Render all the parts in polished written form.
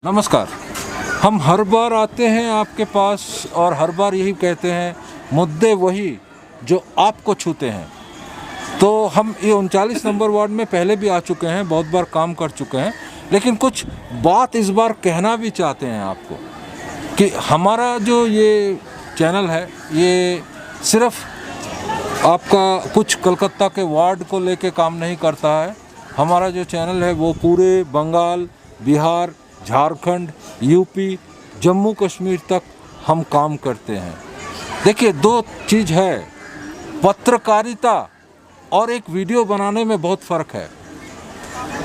नमस्कार। हम हर बार आते हैं आपके पास और हर बार यही कहते हैं, मुद्दे वही जो आपको छूते हैं। तो हम ये 39 नंबर वार्ड में पहले भी आ चुके हैं, बहुत बार काम कर चुके हैं, लेकिन कुछ बात इस बार कहना भी चाहते हैं आपको कि हमारा जो ये चैनल है ये सिर्फ आपका कुछ कलकत्ता के वार्ड को लेके काम नहीं करता है। हमारा जो चैनल है वो पूरे बंगाल, बिहार, झारखंड, यूपी, जम्मू कश्मीर तक हम काम करते हैं। देखिए, दो चीज़ है, पत्रकारिता और एक वीडियो बनाने में बहुत फ़र्क है।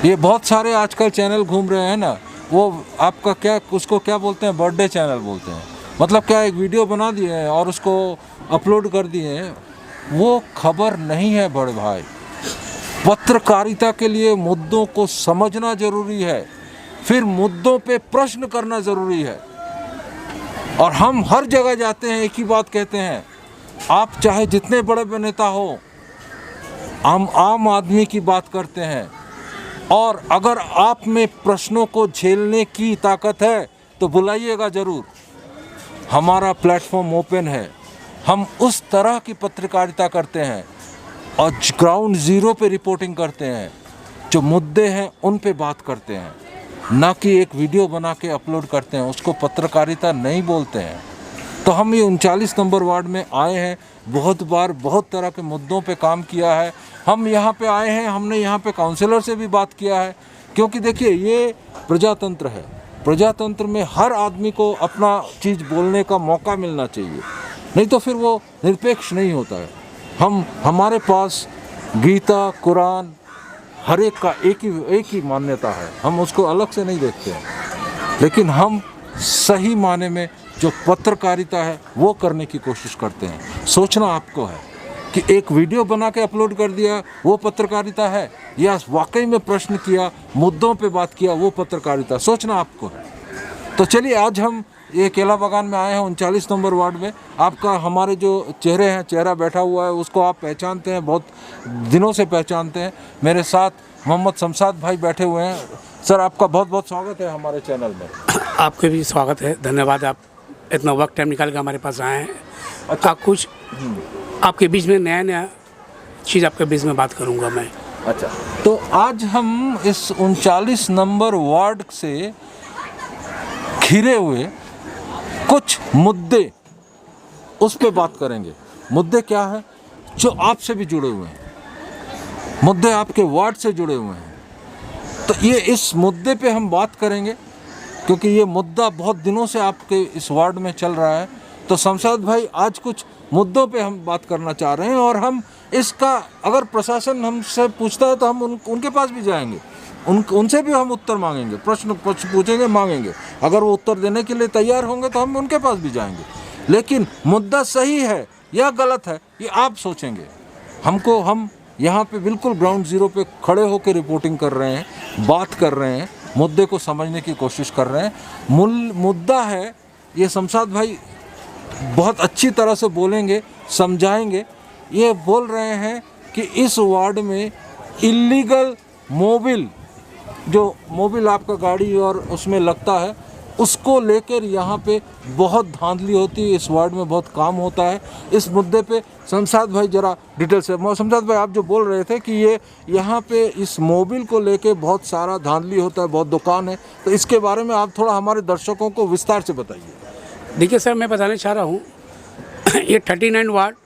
ये बहुत सारे आजकल चैनल घूम रहे हैं ना, वो आपका क्या उसको क्या बोलते हैं, बर्थडे चैनल बोलते हैं। मतलब क्या, एक वीडियो बना दिए हैं और उसको अपलोड कर दिए हैं, वो खबर नहीं है बड़े भाई। पत्रकारिता के लिए मुद्दों को समझना ज़रूरी है, फिर मुद्दों पे प्रश्न करना ज़रूरी है। और हम हर जगह जाते हैं, एक ही बात कहते हैं, आप चाहे जितने बड़े बड़े नेता हो, हम आम आदमी की बात करते हैं। और अगर आप में प्रश्नों को झेलने की ताकत है तो बुलाइएगा ज़रूर। हमारा प्लेटफॉर्म ओपन है। हम उस तरह की पत्रकारिता करते हैं और ग्राउंड ज़ीरो पे रिपोर्टिंग करते हैं। जो मुद्दे हैं उन पे बात करते हैं, ना कि एक वीडियो बना के अपलोड करते हैं। उसको पत्रकारिता नहीं बोलते हैं। तो हम ये 39 नंबर वार्ड में आए हैं, बहुत बार बहुत तरह के मुद्दों पे काम किया है। हम यहाँ पे आए हैं, हमने यहाँ पे काउंसलर से भी बात किया है, क्योंकि देखिए ये प्रजातंत्र है। प्रजातंत्र में हर आदमी को अपना चीज़ बोलने का मौका मिलना चाहिए, नहीं तो फिर वो निरपेक्ष नहीं होता है। हमारे पास गीता, कुरान, हर एक का एक ही मान्यता है, हम उसको अलग से नहीं देखते हैं। लेकिन हम सही माने में जो पत्रकारिता है वो करने की कोशिश करते हैं। सोचना आपको है कि एक वीडियो बना के अपलोड कर दिया वो पत्रकारिता है, या वाकई में प्रश्न किया, मुद्दों पे बात किया, वो पत्रकारिता, सोचना आपको है। तो चलिए, आज हम ये केला बागान में आए हैं 39 नंबर वार्ड में। आपका हमारे जो चेहरा बैठा हुआ है उसको आप पहचानते हैं, बहुत दिनों से पहचानते हैं। मेरे साथ मोहम्मद शमशाद भाई बैठे हुए हैं। सर, आपका बहुत बहुत स्वागत है हमारे चैनल में। आपके भी स्वागत है, धन्यवाद। आप इतना वक्त टाइम निकाल के हमारे पास आए हैं। अच्छा, कुछ आपके बीच में नया चीज़ आपके बीच में बात करूंगा मैं। अच्छा, तो आज हम इस 39 नंबर वार्ड से घिरे हुए कुछ मुद्दे, उस पे बात करेंगे। मुद्दे क्या है जो आपसे भी जुड़े हुए हैं, मुद्दे आपके वार्ड से जुड़े हुए हैं। तो ये इस मुद्दे पे हम बात करेंगे, क्योंकि ये मुद्दा बहुत दिनों से आपके इस वार्ड में चल रहा है। तो शमशाद भाई, आज कुछ मुद्दों पे हम बात करना चाह रहे हैं, और हम इसका अगर प्रशासन हमसे पूछता है तो हम उनके पास भी जाएंगे, उनसे भी हम उत्तर मांगेंगे, प्रश्न पूछेंगे, मांगेंगे। अगर वो उत्तर देने के लिए तैयार होंगे तो हम उनके पास भी जाएंगे। लेकिन मुद्दा सही है या गलत है ये आप सोचेंगे। हम यहाँ पे बिल्कुल ग्राउंड ज़ीरो पे खड़े होकर रिपोर्टिंग कर रहे हैं, बात कर रहे हैं, मुद्दे को समझने की कोशिश कर रहे हैं। मुद्दा है, ये शमशाद भाई बहुत अच्छी तरह से बोलेंगे, समझाएंगे। ये बोल रहे हैं कि इस वार्ड में इल्लीगल जो मोबिल आपका गाड़ी और उसमें लगता है, उसको लेकर यहाँ पे बहुत धांधली होती है। इस वार्ड में बहुत काम होता है। इस मुद्दे पे शमशाद भाई ज़रा डिटेल से। शमशाद भाई, आप जो बोल रहे थे कि ये यहाँ पे इस मोबिल को लेके बहुत सारा धांधली होता है, बहुत दुकान है, तो इसके बारे में आप थोड़ा हमारे दर्शकों को विस्तार से बताइए। देखिए सर, मैं बताना चाह रहा हूँ ये 39 वार्ड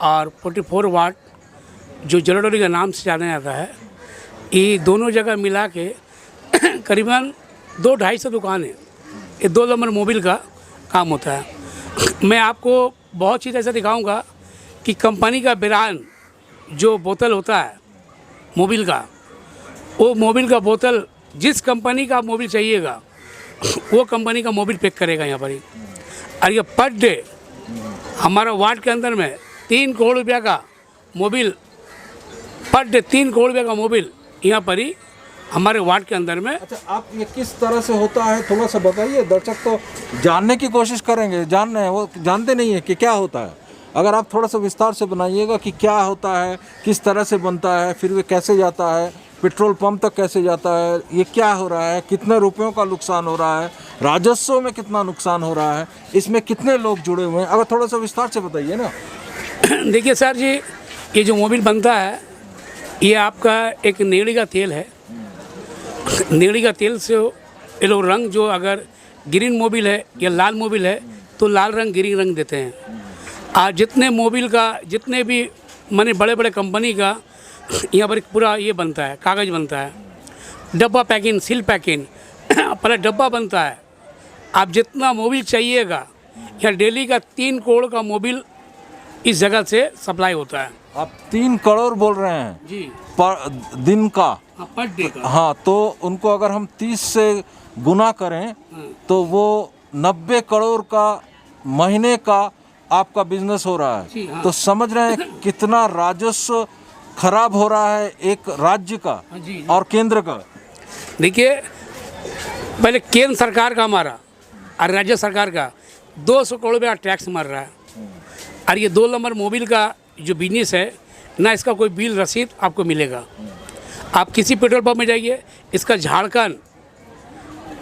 और 44 वार्ड जो जलोडोली के नाम से जाना जाता है, ये दोनों जगह मिला के करीबन 200-250 दुकान है। ये 2 नंबर मोबिल का काम होता है। मैं आपको बहुत चीज़ ऐसा दिखाऊंगा कि कंपनी का ब्रांड जो बोतल होता है मोबिल का, वो मोबिल का बोतल जिस कंपनी का मोबिल चाहिएगा वो कंपनी का मोबिल पैक करेगा यहाँ पर ही। और ये पर डे हमारा वार्ड के अंदर में 3 करोड़ रुपया का मोबिल, पर डे 3 करोड़ रुपया का मोबिल यहाँ पर ही हमारे वार्ड के अंदर में। अच्छा, आप ये किस तरह से होता है थोड़ा सा बताइए, दर्शक तो जानने की कोशिश करेंगे, जान रहे हैं, वो जानते नहीं है कि क्या होता है। अगर आप थोड़ा सा विस्तार से बनाइएगा कि क्या होता है, किस तरह से बनता है, फिर वे कैसे जाता है, पेट्रोल पंप तक कैसे जाता है, ये क्या हो रहा है, कितने रुपयों का नुकसान हो रहा है, राजस्व में कितना नुकसान हो रहा है, इसमें कितने लोग जुड़े हुए हैं, अगर थोड़ा सा विस्तार से बताइए ना। देखिए सर जी, ये जो मोबिल बनता है ये आपका एक नेड़ी का तेल है। नेड़ी का तेल से ये लोग रंग जो अगर ग्रीन मोबिल है या लाल मोबिल है तो लाल रंग ग्रीन रंग देते हैं। आज जितने मोबिल का जितने भी माने बड़े बड़े कंपनी का यहाँ पर पूरा ये बनता है, कागज़ बनता है, डब्बा पैकिंग, सील पैकिंग, पहले डब्बा बनता है। आप जितना मोबिल चाहिएगा, यहाँ डेली का 3 करोड़ का मोबिल इस जगह से सप्लाई होता है। आप 3 करोड़ बोल रहे हैं जी, पर दिन का? पर डे का। हाँ, तो उनको अगर हम 30 से गुना करें तो वो 90 करोड़ का महीने का आपका बिजनेस हो रहा जी, है। हाँ। तो समझ रहे हैं कितना राजस्व खराब हो रहा है एक राज्य का हाँ, जी। और केंद्र का। देखिए, पहले केंद्र सरकार का हमारा और राज्य सरकार का 200 करोड़ रुपया टैक्स मर रहा है। और ये 2 नंबर मोबिल का जो बिजनेस है ना, इसका कोई बिल रसीद आपको मिलेगा। आप किसी पेट्रोल पंप में जाइए, इसका झारखंड,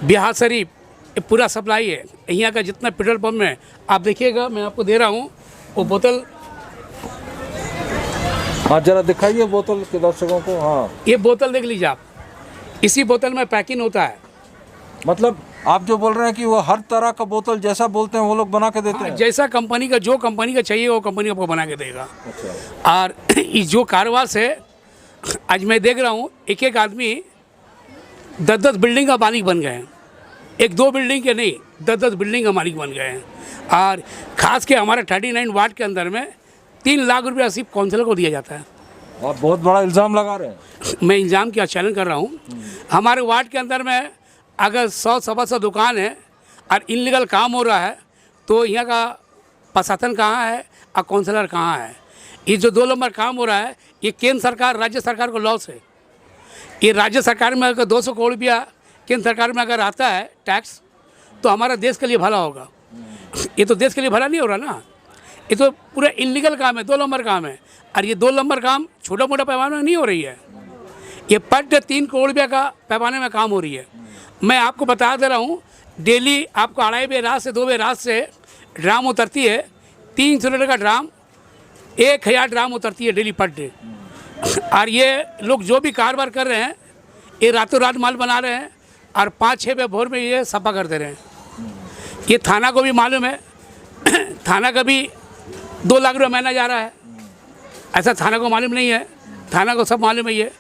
बिहार शरीफ, ये पूरा सप्लाई है। यहाँ का जितना पेट्रोल पंप में आप देखिएगा, मैं आपको दे रहा हूँ वो बोतल। हाँ, जरा दिखाइए बोतल के दर्शकों को। हाँ, ये बोतल देख लीजिए आप, इसी बोतल में पैकिंग होता है। मतलब आप जो बोल रहे हैं कि वो हर तरह का बोतल जैसा बोलते हैं वो लोग बना के देते हैं। जैसा कंपनी का, जो कंपनी का चाहिए वो कंपनी आपको बना के देगा। अच्छा। और इस जो कारोबार से आज मैं देख रहा हूँ, एक एक आदमी 10-10 बिल्डिंग का मालिक बन गए हैं। 1-2 बिल्डिंग के नहीं, 10-10 बिल्डिंग का मालिक बन गए हैं। और ख़ास के हमारे 39 वार्ड के अंदर में 3 लाख रुपया सिर्फ काउंसिलर को दिया जाता है। आप बहुत बड़ा इल्ज़ाम लगा रहे हैं। मैं इल्ज़ाम क्या चैलेंज कर रहा हूँ। हमारे वार्ड के अंदर में अगर 100-125 दुकान है और इनलीगल काम हो रहा है तो यहाँ का प्रशासन कहाँ है और काउंसलर कहाँ है? ये जो 2 नंबर काम हो रहा है, ये केंद्र सरकार, राज्य सरकार को लॉस है। ये राज्य सरकार में अगर 200 करोड़ रुपया केंद्र सरकार में अगर आता है टैक्स, तो हमारा देश के लिए भला होगा। ये तो देश के लिए भला नहीं हो रहा ना, ये तो पूरा इनलीगल काम है, 2 नंबर काम है। और ये 2 नंबर काम छोटा मोटा पैमाने में नहीं हो रही है, ये पर डे 3 करोड़ रुपया का पैमाने में काम हो रही है। मैं आपको बता दे रहा हूँ, डेली आपको 2.5 बजे रात से 2 बजे रात से ड्राम उतरती है, 300 लीटर का ड्राम, 1000 ड्राम उतरती है डेली पर डे। और ये लोग जो भी कारोबार कर रहे हैं, ये रातों रात माल बना रहे हैं और 5-6 बजे भोर में ये सफा कर दे रहे हैं। ये थाना को भी मालूम है, थाना का भी 2 लाख रुपये महीना जा रहा है। ऐसा थाना को मालूम नहीं है, थाना को सब मालूम है। ये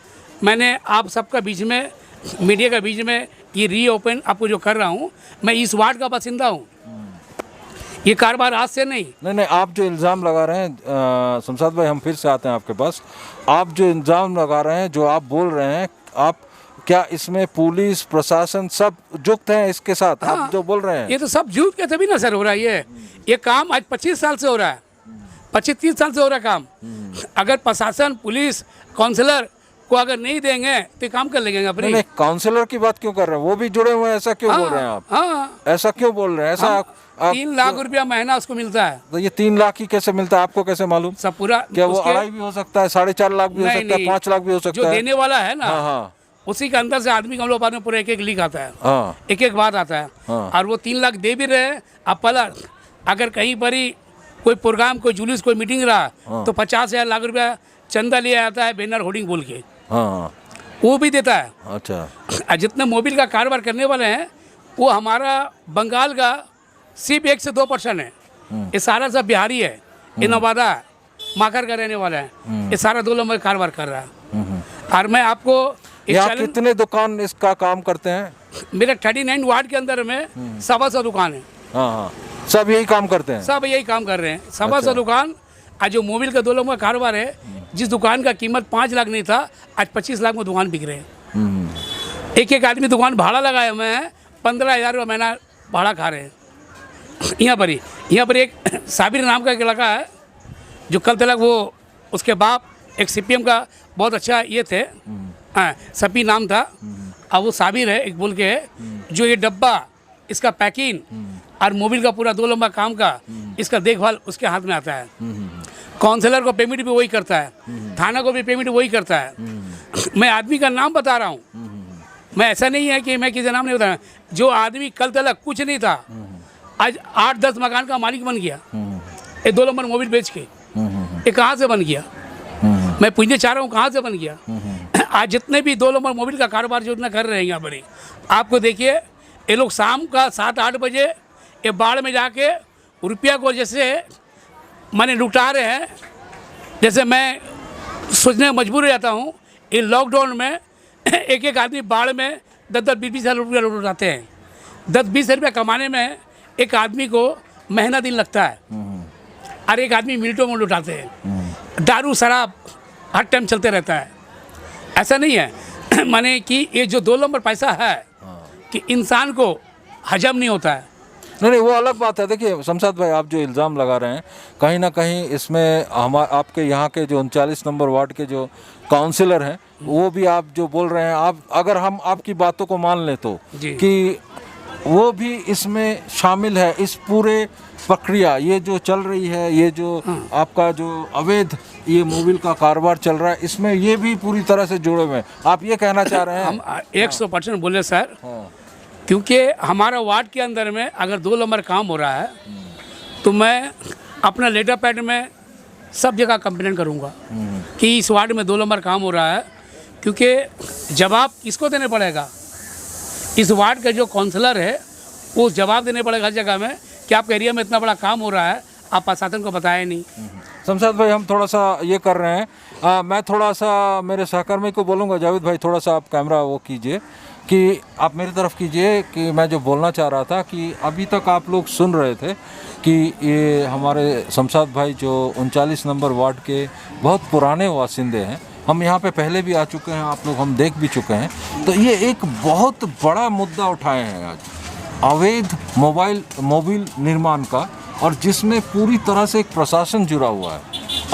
मैंने आप सबका बीच में, मीडिया का बीच में ये रीओपन आपको जो कर रहा हूँ, मैं इस वार्ड का बासिंदा हूँ। ये कारोबार आज से नहीं, आप जो इल्ज़ाम लगा रहे हैं शमशाद भाई, हम फिर से आते हैं आपके पास। आप जो इल्ज़ाम लगा रहे हैं, जो आप बोल रहे हैं, आप क्या इसमें पुलिस प्रशासन सब जुक्त हैं इसके साथ? हाँ, आप जो बोल रहे हैं ये तो सब जुट के तभी ना सर हो रहा है। ये काम आज 25 साल से हो रहा है, 25-30 साल से हो रहा है काम। अगर प्रशासन, पुलिस, काउंसलर को अगर नहीं देंगे तो काम कर लेंगे अपने। नहीं, काउंसलर की बात क्यों कर रहे हैं? वो भी जुड़े हुए हैं, ऐसा क्यों बोल रहे हैं आप? हाँ, ऐसा क्यों बोल रहे हैं? ऐसा 3 लाख रुपया महीना उसको मिलता है। तो ये 3 लाख ही कैसे मिलता है, आपको कैसे मालूम? सब पूरा क्या वो 2.5 भी हो सकता है, 4.5 लाख भी हो सकता है, 5 लाख भी हो सकता जो है? देने वाला है ना, हाँ, उसी के अंदर से आदमी का हम लोग पास में पूरा एक लिख आता है, हाँ, एक बात आता है। हाँ। और वो 3 लाख दे भी रहे हैं। अब पहला अगर कहीं पर ही कोई प्रोग्राम, कोई जुलूस, कोई मीटिंग रहा तो 50,000 लाख रुपया चंदा लिया जाता है, बैनर होर्डिंग बोल के, हाँ, वो भी देता है। अच्छा। जितने मोबिल का कारोबार करने वाले हैं, वो हमारा बंगाल का सिर्फ 1 से 2% है। ये सारा सब बिहारी है, ये नवादा है, माकर का रहने वाला है। ये सारा 2 नंबर कारोबार कर रहा है। और मैं आपको यहाँ कितने दुकान इसका काम करते हैं? मेरे 39 वार्ड के अंदर में 125 दुकान है। हाँ, सब यही काम करते हैं? सब यही काम कर रहे हैं, 125 दुकान। आज जो मोबिल का 2 लोगों का कारोबार है, जिस दुकान का कीमत 5 लाख नहीं था, आज 25 लाख में दुकान बिक रहे हैं। एक आदमी दुकान भाड़ा लगाया, मैं 15,000 रुपये महीना भाड़ा खा रहे हैं। यहाँ पर एक साबिर नाम का एक लड़का है, जो कल तक वो, उसके बाप एक CPM का बहुत अच्छा ये थे, हाँ, सपी नाम था। अब वो साबिर है एक बोल के है, जो ये डब्बा, इसका पैकिंग और मोबिल का पूरा 2 लंबा काम का इसका देखभाल उसके हाथ में आता है। काउंसलर को पेमेंट भी वही करता है, थाना को भी पेमेंट वही करता है। मैं आदमी का नाम बता रहा हूँ, मैं ऐसा नहीं है कि मैं किसी नाम नहीं बता रहा। जो आदमी कल तक कुछ नहीं था, आज 8-10 मकान का मालिक बन गया, ये 2 नंबर मोबाइल बेच के। ये कहाँ से बन गया? मैं पूछने चाह रहा हूँ कहाँ से बन गया? आज जितने भी 2 नंबर मोबाइल का कारोबार जो इतना कर रहे हैं यहाँ बड़े, आपको देखिए ये लोग शाम का 7-8 बजे ये बाढ़ में जाके रुपया को जैसे माने लुटा रहे हैं। जैसे मैं सोचने में मजबूर हो जाता हूँ, ये लॉकडाउन में एक आदमी बाढ़ में 10-10, 20-20 हज़ार रुपया लुटाते हैं। 10-20 रुपया कमाने में एक आदमी को महीना दिन लगता है, और एक आदमी मिनटों में लुटाते हैं। दारू शराब हर टाइम चलते रहता है। ऐसा नहीं है माने कि ये जो 2 नंबर पैसा है कि इंसान को हजम नहीं होता है। नहीं, वो अलग बात है। देखिए शमशाद भाई, आप जो इल्ज़ाम लगा रहे हैं, कहीं ना कहीं इसमें आपके यहाँ के जो 39 नंबर वार्ड के जो काउंसिलर हैं, वो भी आप जो बोल रहे हैं, आप अगर हम आपकी बातों को मान लें तो कि वो भी इसमें शामिल है, इस पूरे प्रक्रिया ये जो चल रही है, ये जो आपका जो अवैध ये मोबाइल का कारोबार चल रहा है, इसमें ये भी पूरी तरह से जुड़े हुए हैं। आप ये कहना चाह रहे हैं? हम 100% बोले सर, क्योंकि हमारा वार्ड के अंदर में अगर 2 नंबर काम हो रहा है तो मैं अपना लेटर पैड में सब जगह कंप्लेंट करूंगा कि इस वार्ड में 2 नंबर काम हो रहा है। क्योंकि जवाब किसको देने पड़ेगा? इस वार्ड का जो काउंसलर है वो जवाब देने पड़ेगा हर जगह में कि आपके एरिया में इतना बड़ा काम हो रहा है, आप प्रशासन को बताया नहीं। शमशाद भाई, हम थोड़ा सा ये कर रहे हैं, मैं थोड़ा सा मेरे सहकर्मी को बोलूँगा, जावेद भाई थोड़ा सा आप कैमरा वो कीजिए कि आप मेरी तरफ कीजिए, कि मैं जो बोलना चाह रहा था कि अभी तक आप लोग सुन रहे थे कि ये हमारे शमशाद भाई जो 39 नंबर वार्ड के बहुत पुराने वासिंदे हैं, हम यहाँ पे पहले भी आ चुके हैं, आप लोग हम देख भी चुके हैं। तो ये एक बहुत बड़ा मुद्दा उठाए हैं आज, अवैध मोबाइल निर्माण का, और जिसमें पूरी तरह से एक प्रशासन जुड़ा हुआ है,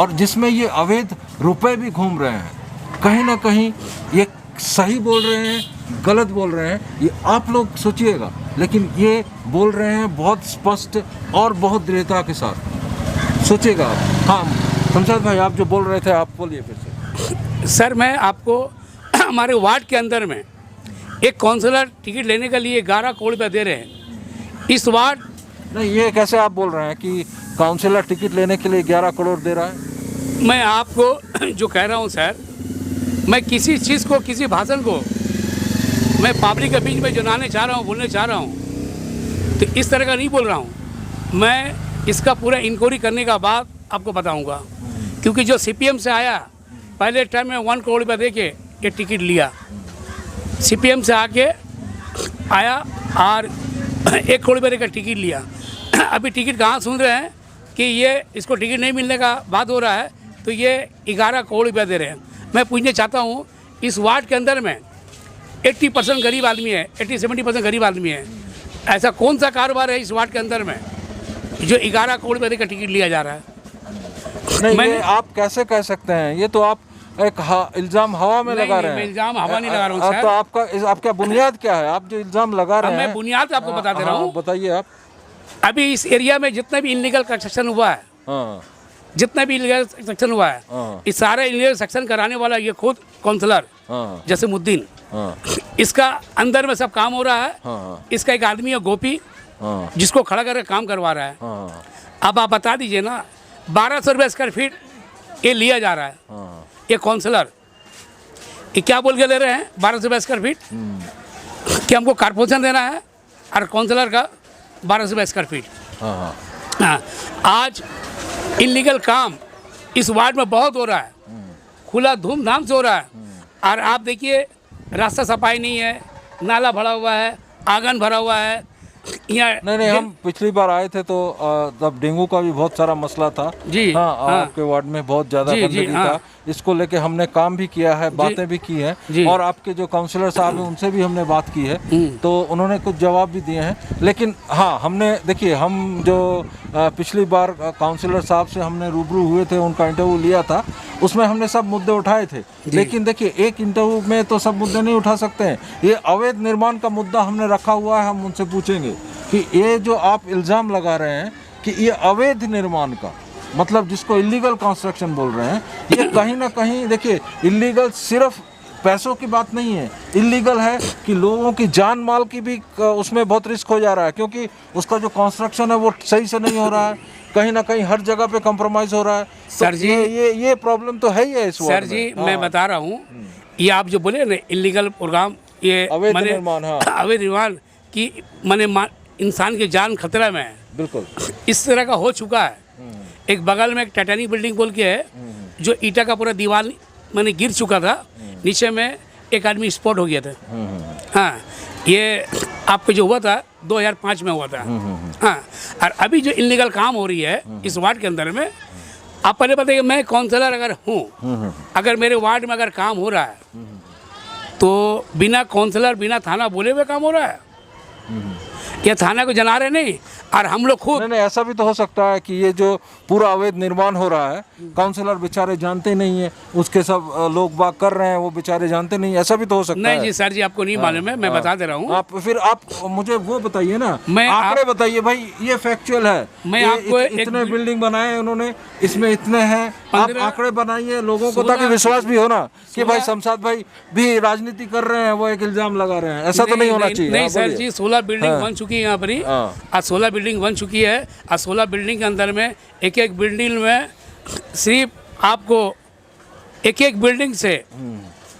और जिसमें ये अवैध रुपए भी घूम रहे हैं। कहीं ना कहीं ये सही बोल रहे हैं, गलत बोल रहे हैं, ये आप लोग सोचिएगा, लेकिन ये बोल रहे हैं बहुत स्पष्ट और बहुत दृढ़ता के साथ। सोचिएगा आप। हाँ शमशाद भाई, आप जो बोल रहे थे, आप बोलिए फिर से। सर मैं आपको हमारे वार्ड के अंदर में एक काउंसलर टिकट लेने के लिए 11 करोड़ रुपये दे रहे हैं। इस वार्ड नहीं, ये कैसे आप बोल रहे हैं कि काउंसलर टिकट लेने के लिए 11 करोड़ दे रहा है? मैं आपको जो कह रहा हूँ सर, मैं किसी चीज़ को, किसी भाषण को मैं पब्लिक के बीच में जो लाने चाह रहा हूँ, बोलने चाह रहा हूँ, तो इस तरह का नहीं बोल रहा हूँ। मैं इसका पूरा इंक्वायरी करने का बाद आपको बताऊँगा। क्योंकि जो CPM से आया, पहले टाइम में 1 करोड़ रुपये दे के ये टिकट लिया, CPM से आके आया और 1 करोड़ रुपये का टिकट लिया। अभी टिकट कहाँ सुन रहे हैं कि ये इसको टिकट नहीं मिलने का बात हो रहा है, तो ये 11 करोड़ रुपया दे रहे हैं। मैं पूछना चाहता हूँ, इस वार्ड के अंदर में 80% गरीब आदमी है, 80-70% गरीब आदमी है। ऐसा कौन सा कारोबार है इस वार्ड के अंदर में जो 11 करोड़ रुपये का टिकट लिया जा रहा है? नहीं, ये आप कैसे कह सकते हैं? ये तो आप एक इल्ज़ाम हवा में लगा रहे हैं। मैं इल्ज़ाम हवा नहीं लगा रहा हूँ सर। तो आपका बुनियाद क्या है? आप जो इल्ज़ाम लगा रहे हैं, मैं बुनियाद आपको बता दे रहा हूँ। बताइए आप। अभी इस एरिया में जितना भी इलीगल कंस्ट्रक्शन हुआ है, जितना भी इलीगल सेक्शन हुआ है, इस सारे इलीगल सेक्शन कराने वाला ये खुद काउंसलर जसीमुद्दीन, इसका अंदर में सब काम हो रहा है। इसका एक आदमी है गोपी, जिसको खड़ा करके काम करवा रहा है। अब आप बता दीजिए ना, 1200 रुपये स्क्वायर फीट ये लिया जा रहा है। ये काउंसलर ये क्या बोल के ले रहे हैं? 1200 रुपये स्क्वायर फीट कि हमको कारपोरेशन देना है, और काउंसलर का 1200 रुपये स्क्वायर फीट। हाँ, आज इलीगल काम इस वार्ड में बहुत हो रहा है, खुला धूमधाम से हो रहा है। और आप देखिए, रास्ता सफाई नहीं है, नाला भरा हुआ है, आंगन भरा हुआ है। नहीं, हम पिछली बार आए थे तो तब डेंगू का भी बहुत सारा मसला था जी। हाँ, आपके वार्ड में बहुत ज़्यादा गंदगी था। इसको लेके हमने काम भी किया है, बातें भी की हैं, और आपके जो काउंसलर साहब हैं उनसे भी हमने बात की है, तो उन्होंने कुछ जवाब भी दिए हैं। लेकिन हाँ, हमने देखिए, हम जो पिछली बार काउंसलर साहब से हमने रूबरू हुए थे, उनका इंटरव्यू लिया था, उसमें हमने सब मुद्दे उठाए थे। लेकिन देखिए, एक इंटरव्यू में तो सब मुद्दे नहीं उठा सकते हैं। ये अवैध निर्माण का मुद्दा हमने रखा हुआ है, हम उनसे पूछेंगे कि ये जो आप इल्ज़ाम लगा रहे हैं कि ये अवैध निर्माण का मतलब जिसको इलीगल कंस्ट्रक्शन बोल रहे हैं, ये कहीं ना कहीं देखिए, इलीगल सिर्फ पैसों की बात नहीं है, इलीगल है कि लोगों की जान माल की भी उसमें बहुत रिस्क हो जा रहा है, क्योंकि उसका जो कंस्ट्रक्शन है वो सही से नहीं हो रहा है, कहीं ना कहीं हर जगह पे कंप्रोमाइज हो रहा है। सर तो जी, ये प्रॉब्लम तो है ही है इस सर वार्ड जी में। मैं हाँ, बता रहा हूँ, ये आप जो बोले ना इलीगल प्रोग्राम, ये अवैध माने निर्माण, हाँ। अवैध निर्माण की माने इंसान की जान खतरा में है, बिल्कुल। इस तरह का हो चुका है। एक बगल में एक टाइटैनिक बिल्डिंग बोल के है, जो ईटा का पूरा दीवार माने गिर चुका था, नीचे में एक आदमी स्पॉट हो गया था। हाँ, ये आपको जो हुआ था 2005 में हुआ था। हाँ, और अभी जो इलीगल काम हो रही है इस वार्ड के अंदर में, आप पहले बताइए, मैं काउंसलर अगर हूँ, अगर मेरे वार्ड में अगर काम हो रहा है तो बिना काउंसलर बिना थाना बोले हुए काम हो रहा है, या थाना को जना रहे नहीं, और हम लोग खुद नहीं, ऐसा भी तो हो सकता है कि ये जो पूरा अवैध निर्माण हो रहा है, काउंसलर बेचारे जानते नहीं है, उसके सब लोग बाग कर रहे हैं, वो बेचारे जानते नहीं, ऐसा भी तो हो सकता है। नहीं जी सर जी, आपको नहीं मालूम है, मैं बता दे रहा हूँ। आप मुझे वो बताइए ना, मैं आंकड़े बताइए भाई, ये फैक्चुअल है। मैं आपको इतने बिल्डिंग बनाए उन्होंने, इसमें इतने हैं, आप आंकड़े बनाइए लोगों को, ताकि विश्वास भी हो ना कि भाई शमशाद भाई भी राजनीति कर रहे हैं, वो एक इल्जाम लगा रहे हैं, ऐसा तो नहीं होना चाहिए। नहीं सर जी, 16 बिल्डिंग बन चुकी है यहाँ पर ही, आज 16 बिल्डिंग बन चुकी है, और 16 बिल्डिंग के अंदर में एक एक बिल्डिंग में सिर्फ आपको एक एक बिल्डिंग से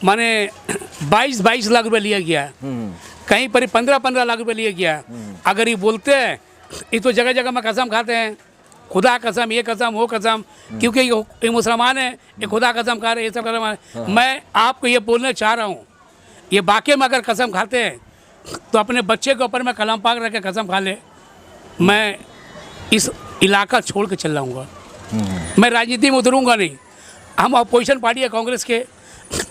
माने 22 लाख रुपए लिया गया है, कहीं पर 15 लाख रुपए लिया गया है। अगर ये बोलते हैं, ये तो जगह जगह में कसम खाते हैं, खुदा कसम, ये कसम, वो कसम, क्योंकि ये मुसलमान है, ये खुदा कसम खा रहे, ये सब कसम। मैं आपको ये बोलना चाह रहा हूँ, ये वाकई में अगर कसम खाते हैं तो अपने बच्चे के ऊपर में कलम पाक रख के कसम खा ले, मैं इस इलाका छोड़ के चल जाऊँगा, मैं राजनीति में उतरूँगा नहीं। हम अपोजिशन पार्टी है कांग्रेस के,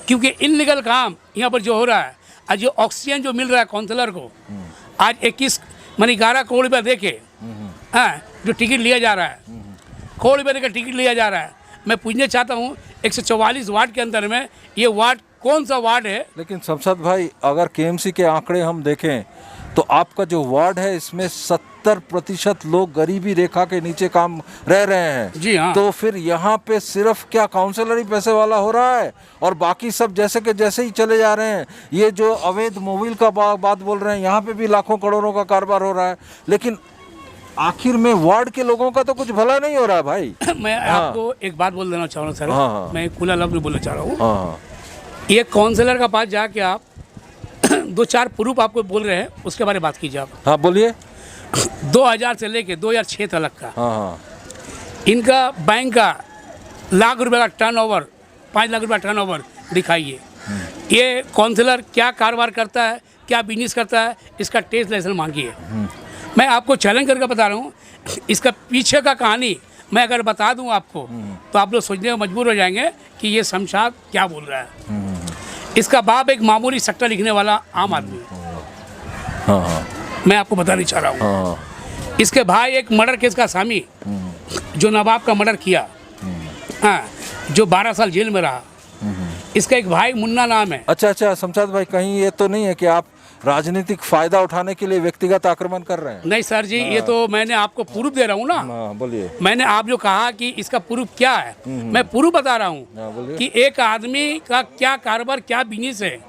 क्योंकि इनलीगल काम यहाँ पर जो हो रहा है, आज जो ऑक्सीजन जो मिल रहा है काउंसलर को, आज 11 करोड़ रुपया दे के, हाँ, जो टिकट लिया जा रहा है, करोड़ रुपये का टिकट लिया जा रहा है। मैं पूछना चाहता हूँ 144 वार्ड के अंदर में ये वार्ड कौन सा वार्ड है? लेकिन शमशाद भाई, अगर केएमसी के आंकड़े हम देखें तो आपका जो वार्ड है इसमें 70% लोग गरीबी रेखा के नीचे काम रह रहे हैं। जी हाँ। तो फिर यहाँ पे सिर्फ क्या काउंसलर ही पैसे वाला हो रहा है और बाकी सब जैसे के जैसे ही चले जा रहे हैं? ये जो अवैध मोबाइल का बात बोल रहे हैं, यहाँ पे भी लाखों करोड़ों का कारोबार हो रहा है, लेकिन आखिर में वार्ड के लोगों का तो कुछ भला नहीं हो रहा है भाई। मैं आपको एक बात बोल देना चाह रहा हूँ सर। हाँ। मैं खुला लफ्ज़ बोलना चाह रहा हूँ। हाँ, ये काउंसलर का पास जाके आप 2-4 प्रूफ आपको बोल रहे हैं, उसके बारे में बात कीजिए आप। हाँ बोलिए। 2000 से लेके 2006 तक का हाँ, इनका बैंक का लाख रुपए का टर्नओवर, 5 लाख रुपए टर्नओवर दिखाइए। ये काउंसलर क्या कारोबार करता है, क्या बिजनेस करता है, इसका टेस्ट लाइसेंस मांगिए। मैं आपको चैलेंज करके बता रहा हूँ, इसका पीछे का कहानी मैं अगर बता दूँ आपको तो आप लोग सोचने में मजबूर हो जाएंगे कि ये शमशाद क्या बोल रहा है। इसका बाप एक मामूली सट्टा लिखने वाला आम आदमी, हाँ, मैं आपको बताना चाह रहा हूँ। हाँ, इसके भाई एक मर्डर केस का आसामी, जो नवाब का मर्डर किया, हाँ, जो 12 साल जेल में रहा, इसका एक भाई मुन्ना नाम है। अच्छा शमशाद भाई, कहीं ये तो नहीं है कि आप राजनीतिक फायदा उठाने के लिए व्यक्तिगत आक्रमण कर रहे हैं? नहीं सर जी, ये तो मैंने आपको प्रूफ दे रहा हूँ ना। हाँ, बोलिए। मैंने आप जो कहा कि इसका प्रूफ क्या है, मैं प्रूफ बता रहा हूँ बोलिए। कि एक आदमी का क्या कारोबार, क्या बिजनेस है,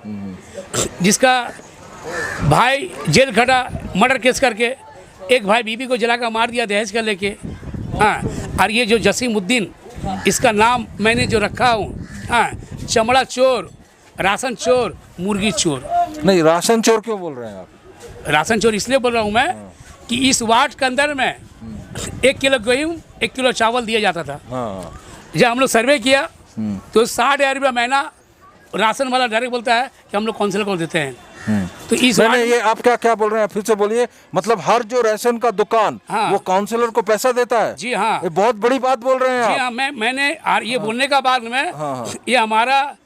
जिसका भाई जेल खटा मर्डर केस करके, एक भाई बीबी को जला कर मार दिया दहेज का लेके। हाँ, और ये जो जसीमुद्दीन, इसका नाम मैंने जो रखा हूँ, हाँ, चमड़ा चोर, राशन चोर, मुर्गी चोर। नहीं, राशन चोर क्यों बोल रहे हैं आप? राशन चोर इसलिए बोल रहा हूँ मैं कि इस वार्ड के अंदर में 1 किलो गेहूँ, 1 किलो चावल दिया जाता था। हाँ, जब हम लोग सर्वे किया तो 60,000 रुपया महीना राशन वाला डायरेक्ट बोलता है कि हम लोग काउंसिल को देते हैं। तो इस नहीं, ये आप क्या बोल रहे हैं, फिर से बोलिए। मतलब हर जो राशन का दुकान, हाँ, वो काउंसलर को पैसा देता है? जी हाँ, ये बहुत बड़ी बात बोल रहे हैं जी आप। हाँ। मैंने ये बोलने का बाद में हाँ। ये हमारा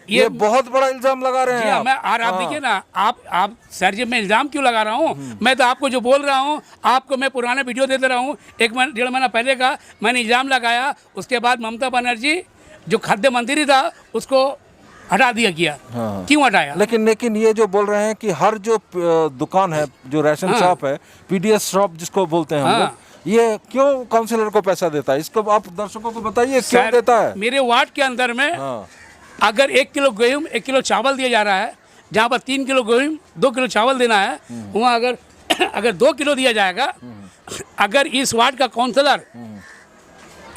ये बहुत बड़ा इल्जाम लगा रहे हैं आप। मैं आप देखिए ना, आप सर जी, मैं इल्जाम क्यों लगा रहा हूँ? मैं तो आपको जो बोल रहा हूँ, आपको मैं पुराना वीडियो दे दे रहा हूँ, 1-1.5 महीना पहले का मैंने इल्जाम लगाया। उसके बाद ममता बनर्जी जो खाद्य मंत्री था उसको हटा दिया गया। हाँ। क्यों हटाया? लेकिन ये जो बोल रहे हैं कि हर जो दुकान है, जो राशन शॉप है, पीडीएस शॉप जिसको बोलते हैं हम लोग, ये क्यों काउंसलर को पैसा देता है? इसको आप दर्शकों को बताइए, क्यों देता है? मेरे वार्ड के अंदर में अगर 1 किलो गेहूँ 1 किलो चावल दिया जा रहा है, जहाँ पर 3 किलो गेहूँ 2 किलो चावल देना है, वहाँ अगर 2 किलो दिया जाएगा, अगर इस वार्ड का काउंसलर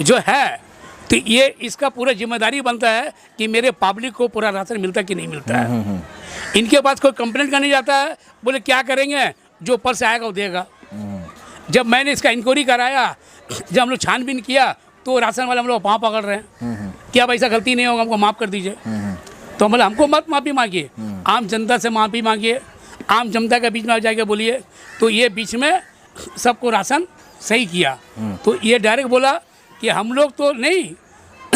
जो है, तो ये इसका पूरा जिम्मेदारी बनता है कि मेरे पब्लिक को पूरा राशन मिलता कि नहीं मिलता है। इनके पास कोई कंप्लेंट करने जाता है, बोले क्या करेंगे, जो ऊपर से आएगा वो देगा। जब मैंने इसका इंक्वायरी कराया, जब हम लोग छानबीन किया, तो राशन वाले हम लोग पाँव पकड़ रहे हैं, क्या भाई ऐसा गलती नहीं होगा, हमको माफ़ कर दीजिए। तो हम बोले हमको मत माफ़ी मांगिए, आम जनता से माफ़ी मांगिए, आम जनता के बीच में आ जाके बोलिए। तो ये बीच में सबको राशन सही किया। तो ये डायरेक्ट बोला कि हम लोग तो नहीं,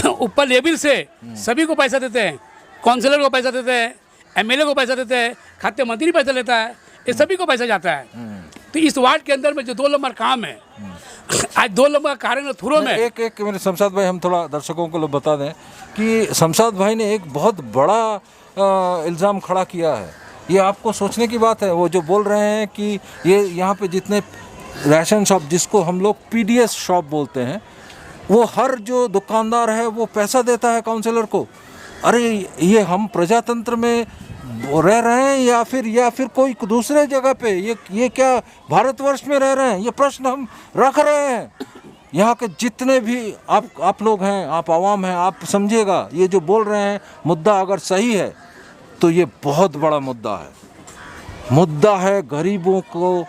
ऊपर लेवल से सभी को पैसा देते हैं, काउंसलर को पैसा देते हैं, एमएलए को पैसा देते हैं, खाद्य मंत्री पैसा लेता है, ये सभी को पैसा जाता है। तो इस वार्ड के अंदर में जो 2 नंबर काम है, आज 2 नंबर कारण थ्रू में एक मेरे शमशाद भाई, हम थोड़ा दर्शकों को बता दें कि शमशाद भाई ने एक बहुत बड़ा इल्ज़ाम खड़ा किया है। ये आपको सोचने की बात है। वो जो बोल रहे हैं कि ये यहाँ पे जितने राशन शॉप, जिसको हम लोग पीडीएस शॉप बोलते हैं, वो हर जो दुकानदार है वो पैसा देता है काउंसलर को। अरे ये हम प्रजातंत्र में रह रहे हैं या फिर कोई दूसरे जगह पे, ये क्या भारतवर्ष में रह रहे हैं? ये प्रश्न हम रख रहे हैं। यहाँ के जितने भी आप लोग हैं, आप आवाम हैं, आप समझिएगा, ये जो बोल रहे हैं मुद्दा अगर सही है तो ये बहुत बड़ा मुद्दा है। गरीबों को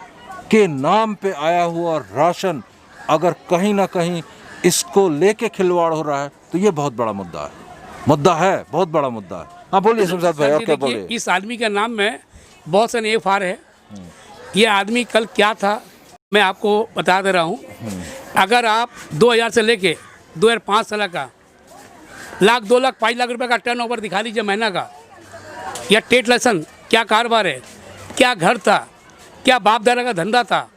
के नाम पे आया हुआ राशन, अगर कहीं ना कहीं इसको लेके खिलवाड़ हो रहा है तो ये बहुत बड़ा मुद्दा है, बहुत बड़ा मुद्दा है। हाँ बोलिए शमशाद भाई, और क्या बोलिए? इस आदमी के नाम में बहुत सारे एफआर है। ये आदमी कल क्या था मैं आपको बता दे रहा हूँ। अगर आप 2000 से लेके 2005 साल का 1 लाख 2 लाख 5 लाख रुपए का टर्नओवर दिखा लीजिए महीना का, या टेट लेसन क्या कारोबार है, क्या घर था, क्या बाप दादा का धंधा था,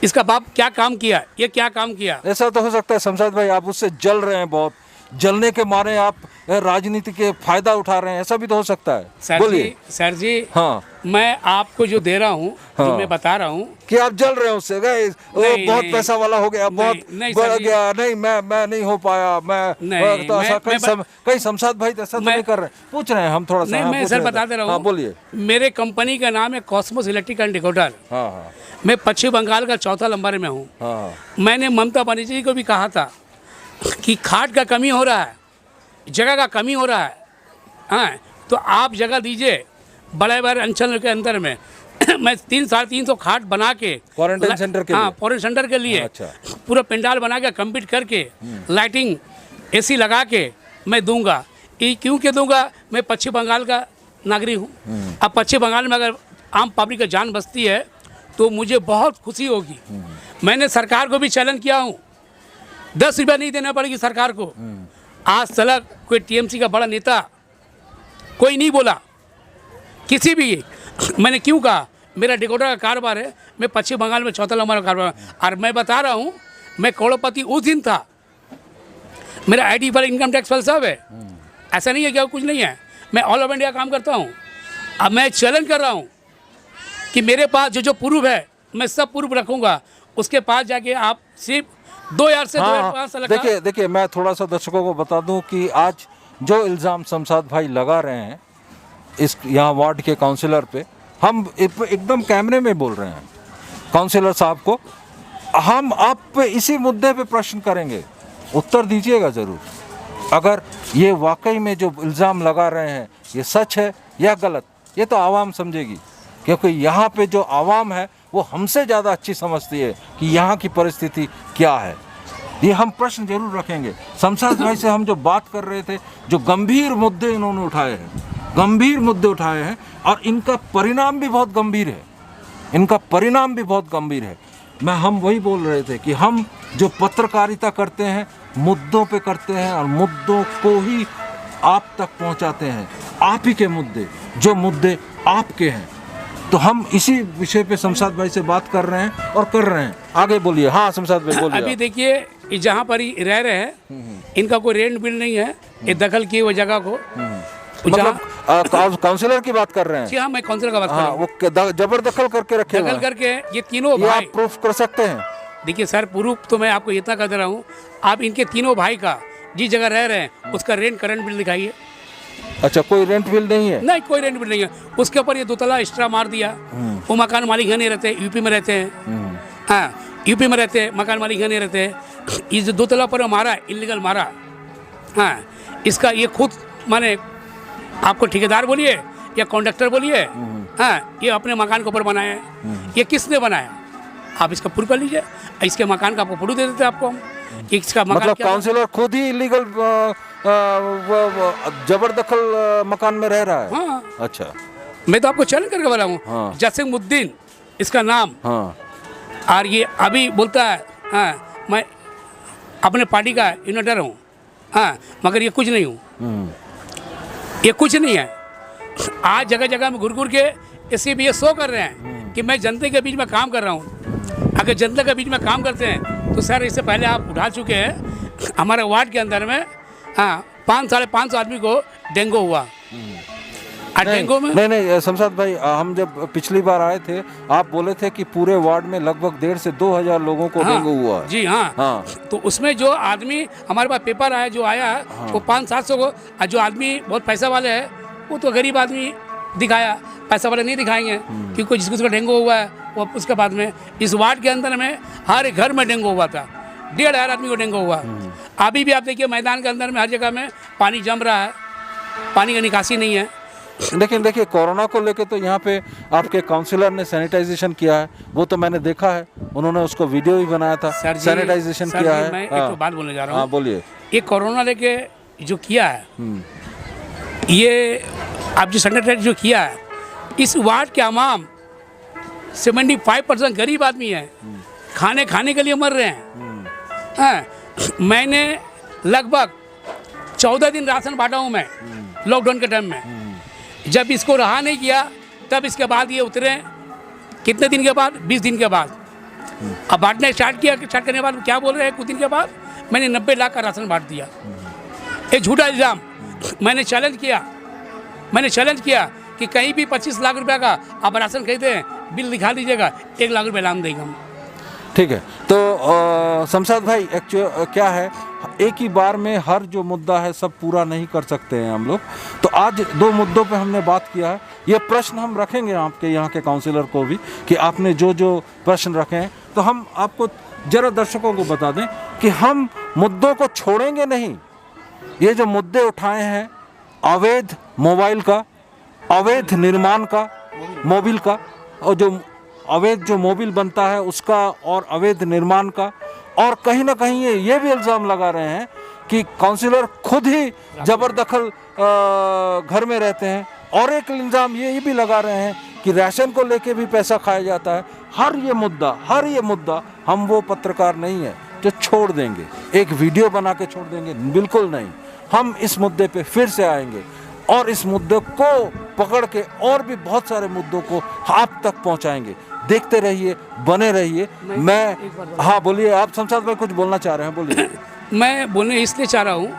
इसका बाप क्या काम किया, ये क्या काम किया। ऐसा तो हो सकता है शमशाद भाई आप उससे जल रहे हैं, बहुत जलने के मारे आप राजनीति के फायदा उठा रहे हैं, ऐसा भी तो हो सकता है। बोलिए सर जी। हाँ, मैं आपको जो दे रहा हूँ, जो मैं बता रहा हूँ कि आप जल रहे हैं उससे, गए वो बहुत पैसा वाला हो गया, बहुत बढ़ गया, नहीं मैं नहीं हो पाया, मैं तो ऐसा कई शमशाद भाई ऐसा तो नहीं कर रहे, पूछ रहे हैं हम थोड़ा सा। मैं सर बता दे रहा हूँ। बोलिए। मेरे कंपनी का नाम है कॉस्मोस इलेक्ट्रिक एंड डिकोडर। मैं पश्चिम बंगाल का 4था नंबर में हूँ। मैंने ममता बनर्जी जी को भी कहा था कि खाट का कमी हो रहा है, जगह का कमी हो रहा है, हाँ, तो आप जगह दीजिए बड़े बड़े अंचल के अंदर में। मैं 300-350 खाट बना के क्वारंटाइन सेंटर के लिए, हाँ क्वारंटाइन सेंटर के लिए अच्छा, पूरा पंडाल बना के कंप्लीट करके लाइटिंग एसी लगा के मैं दूंगा। ये क्यों के दूंगा? मैं पश्चिम बंगाल का नागरिक हूँ। अब पश्चिम बंगाल में अगर आम पब्लिक का जान बचती है तो मुझे बहुत खुशी होगी। मैंने सरकार को भी चैलेंज किया हूँ, 10 रुपया नहीं देना पड़ेगी सरकार को। आज तक कोई टीएमसी का बड़ा नेता कोई नहीं बोला, किसी भी। मैंने क्यों कहा? मेरा डिकोडर का कारोबार है, मैं पश्चिम बंगाल में 4था नंबर का कारोबार, और मैं बता रहा हूँ मैं करोड़पति उस दिन था। मेरा आईडी पर इनकम टैक्स फल सब है, ऐसा नहीं है कि कुछ नहीं है। मैं ऑल ओवर इंडिया काम करता हूँ। अब मैं चैलेंज कर रहा हूँ कि मेरे पास जो प्रूफ है मैं सब प्रूफ रखूँगा, उसके पास जाके आप सिर्फ 2000 से 2005 साल का। देखिए मैं थोड़ा सा दर्शकों को बता दूं कि आज जो इल्ज़ाम शमशाद भाई लगा रहे हैं इस यहाँ वार्ड के काउंसलर पे, हम एकदम कैमरे में बोल रहे हैं काउंसलर साहब को, हम आप पे इसी मुद्दे पे प्रश्न करेंगे, उत्तर दीजिएगा ज़रूर। अगर ये वाकई में जो इल्ज़ाम लगा रहे हैं ये सच है या गलत, ये तो आवाम समझेगी, क्योंकि यहाँ पे जो आवाम है वो हमसे ज़्यादा अच्छी समझती है कि यहाँ की परिस्थिति क्या है। ये हम प्रश्न जरूर रखेंगे। शमशाद भाई से हम जो बात कर रहे थे, जो गंभीर मुद्दे इन्होंने उठाए हैं, गंभीर मुद्दे उठाए हैं, और इनका परिणाम भी बहुत गंभीर है, इनका परिणाम भी बहुत गंभीर है। हम वही बोल रहे थे कि हम जो पत्रकारिता करते हैं मुद्दों पे करते हैं, और मुद्दों को ही आप तक पहुंचाते हैं, आप ही के मुद्दे, जो मुद्दे आपके हैं। तो हम इसी विषय पे शमशाद भाई से बात कर रहे हैं और कर रहे हैं। आगे बोलिए। हाँ शमशाद भाई बोलिए। अभी देखिए जहाँ पर ही रह रहे हैं इनका कोई रेंट बिल नहीं है, ये दखल किए हुए जगह को। मतलब काउंसलर की बात कर रहे हैं? जी हाँ, मैं काउंसलर का बात कर रहा हूँ। वो जबरदखल करके रखे, दखल करके ये तीनों भाई, आप प्रूफ कर सकते हैं? देखिए सर, प्रूफ तो मैं आपको इतना कर दे रहा हूँ, आप इनके तीनों भाई का जिस जगह रह रहे हैं उसका रेंट करंट बिल दिखाइए। अच्छा, कोई रेंट बिल नहीं है? नहीं, कोई रेंट बिल नहीं है। उसके ऊपर ये 2 तला एक्स्ट्रा मार दिया। वो मकान मालिक यहाँ नहीं रहते, यूपी में रहते हैं। हाँ, यूपी में रहते हैं, मकान मालिक यहाँ नहीं रहते। ये जो 2 तला पर मारा, इलीगल मारा। हाँ, इसका ये खुद माने आपको ठेकेदार बोलिए या कॉन्ट्रैक्टर बोलिए, हाँ, ये अपने मकान के ऊपर बनाया है। ये किसने बनाया? आप इसका प्रूफ कर लीजिए। इसके मकान का फोटो दे देते आपको हम। इसका मकान मतलब क्या काउंसिलर खुद ही इलीगल जबरदखल मकान में रह रहा है? हाँ, अच्छा, मैं तो आपको चैलेंज करके बोला हूँ। हाँ। जसीमुद्दीन इसका नाम। हाँ, और ये अभी बोलता है, हाँ, मैं अपने पार्टी का इन्वेटर हूँ। हाँ, मगर ये कुछ नहीं हूँ। ये कुछ नहीं है। आज जगह जगह में घुर घुर के इसी भी ये शो कर रहे हैं कि मैं जनता के बीच में काम कर रहा हूँ। अगर जनता के बीच में काम करते हैं तो सर, इससे पहले आप उठा चुके हैं। हमारे वार्ड के अंदर में, हाँ, 500-550 आदमी को डेंगू हुआ। और डेंगू में नहीं शमशाद भाई, हम जब पिछली बार आए थे आप बोले थे कि पूरे वार्ड में लगभग 1,500 से 2,000 लोगों को हाँ, डेंगू हुआ है। जी हाँ। हाँ, तो उसमें जो आदमी हमारे पास पेपर आया, जो आया वो 500-700 को, और जो आदमी बहुत पैसा वाले है वो तो गरीब आदमी दिखाया, पैसा वाले नहीं दिखाएंगे। क्योंकि जिसको डेंगू हुआ है वो उसके बाद में इस वार्ड के अंदर में हर एक घर में डेंगू हुआ था। 1,500 आदमी को डेंगू हुआ। अभी भी आप देखिए मैदान के अंदर में हर जगह में पानी जम रहा है, पानी का निकासी नहीं है। लेकिन देखिए कोरोना को लेके तो यहाँ पे आपके काउंसिलर ने सैनिटाइजेशन किया है, वो तो मैंने देखा है, उन्होंने उसको वीडियो भी बनाया था। सर जी, सैनिटाइजेशन किया है। मैं एक हाँ, तो बात बोलने जा रहा हूँ। हाँ, बोलिए। ये कोरोना लेके जो किया है, ये आप जो सैनिटाइज जो किया है, इस वार्ड के आवाम 75% गरीब आदमी है, खाने के लिए मर रहे हैं। हाँ, मैंने लगभग 14 दिन राशन बांटा हूँ मैं लॉकडाउन के टाइम में। जब इसको रहा नहीं किया तब इसके बाद ये उतरे कितने दिन के बाद, 20 दिन के बाद। अब बांटने स्टार्ट करने के बाद क्या बोल रहे हैं, कुछ दिन के बाद मैंने 90 लाख का राशन बांट दिया। ये झूठा इल्ज़ाम। मैंने चैलेंज किया कि कहीं भी 25 लाख रुपए का आप राशन खरीदें, बिल दिखा दीजिएगा, 1 लाख रुपए लाम देंगे हम। ठीक है, तो शमशाद भाई क्या है, एक ही बार में हर जो मुद्दा है सब पूरा नहीं कर सकते हैं हम लोग। तो आज 2 मुद्दों पे हमने बात किया है। ये प्रश्न हम रखेंगे आपके यहाँ के काउंसिलर को भी कि आपने जो जो प्रश्न रखे हैं, तो हम आपको जरा दर्शकों को बता दें कि हम मुद्दों को छोड़ेंगे नहीं। ये जो मुद्दे उठाए हैं, अवैध मोबाइल का, अवैध निर्माण का, मोबिल का, और जो अवैध जो मोबिल बनता है उसका, और अवैध निर्माण का, और कहीं ना कहीं ये भी इल्ज़ाम लगा रहे हैं कि काउंसिलर खुद ही जबरदखल घर में रहते हैं, और एक इल्ज़ाम ये भी लगा रहे हैं कि राशन को लेके भी पैसा खाया जाता है। हर ये मुद्दा हम वो पत्रकार नहीं है जो छोड़ देंगे, एक वीडियो बना के छोड़ देंगे, बिल्कुल नहीं। हम इस मुद्दे पे फिर से आएंगे और इस मुद्दे को पकड़ के और भी बहुत सारे मुद्दों को आप तक पहुंचाएंगे। देखते रहिए, बने रहिए। हाँ, बोलिए। आप शमशाद भाई कुछ बोलना चाह रहे हैं, बोलिए। मैं बोलने इसलिए चाह रहा हूँ,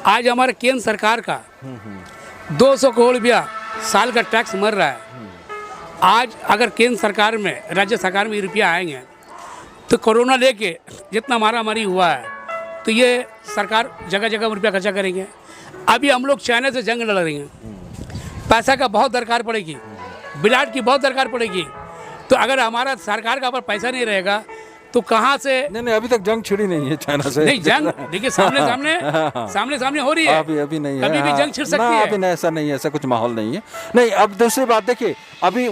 आज हमारे केंद्र सरकार का 200 करोड़ रुपया साल का टैक्स मर रहा है। आज अगर केंद्र सरकार में, राज्य सरकार में रुपया आएंगे तो कोरोना लेके जितना मारामारी हुआ है तो ये सरकार जगह जगह रुपया खर्चा करेंगे। अभी हम लोग चाइना से जंग लड़ रही हैं, पैसा का बहुत दरकार पड़ेगी, बिलाट की बहुत दरकार पड़ेगी। तो अगर हमारा सरकार का पर पैसा नहीं रहेगा तो कहाँ से? नहीं, अभी तक जंग छिड़ी नहीं है चाइना से। नहीं, जंग देखिए सामने हो रही है। अभी नहीं है। अभी भी जंग छिड़ सकती है। अभी नहीं, ऐसा नहीं है, ऐसा कुछ माहौल नहीं है। नहीं, अब दूसरी बात देखिए, अभी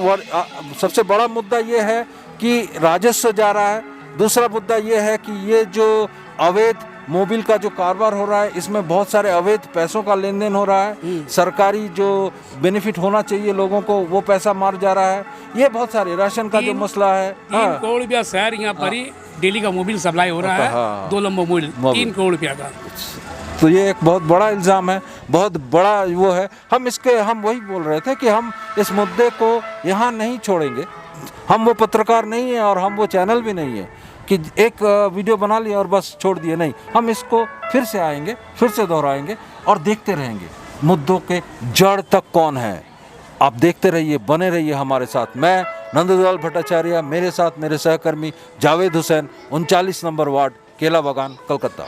सबसे बड़ा मुद्दा ये है कि राजस्व जा रहा है। दूसरा मुद्दा ये है कि ये जो अवैध मोबिल का जो कारोबार हो रहा है, इसमें बहुत सारे अवैध पैसों का लेन देन हो रहा है। सरकारी जो बेनिफिट होना चाहिए लोगों को, वो पैसा मार जा रहा है। ये बहुत सारे राशन का जो मसला है। 3 करोड़ रुपया शहर यहाँ पर ही डेली का मोबिल सप्लाई हो रहा है। 2 लंबो मोबिल 3 करोड़ रुपया का। तो ये एक बहुत बड़ा इल्ज़ाम है, बहुत बड़ा वो है। हम वही बोल रहे थे कि हम इस मुद्दे को यहाँ नहीं छोड़ेंगे। हम वो पत्रकार नहीं है और हम वो चैनल भी नहीं है कि एक वीडियो बना लिया और बस छोड़ दिए। नहीं, हम इसको फिर से आएंगे, फिर से दोहराएंगे और देखते रहेंगे मुद्दों के जड़ तक कौन है। आप देखते रहिए, बने रहिए हमारे साथ। मैं नंदलाल भट्टाचार्य, मेरे साथ मेरे सहकर्मी जावेद हुसैन, 39 नंबर वार्ड, केला बागान, कलकत्ता।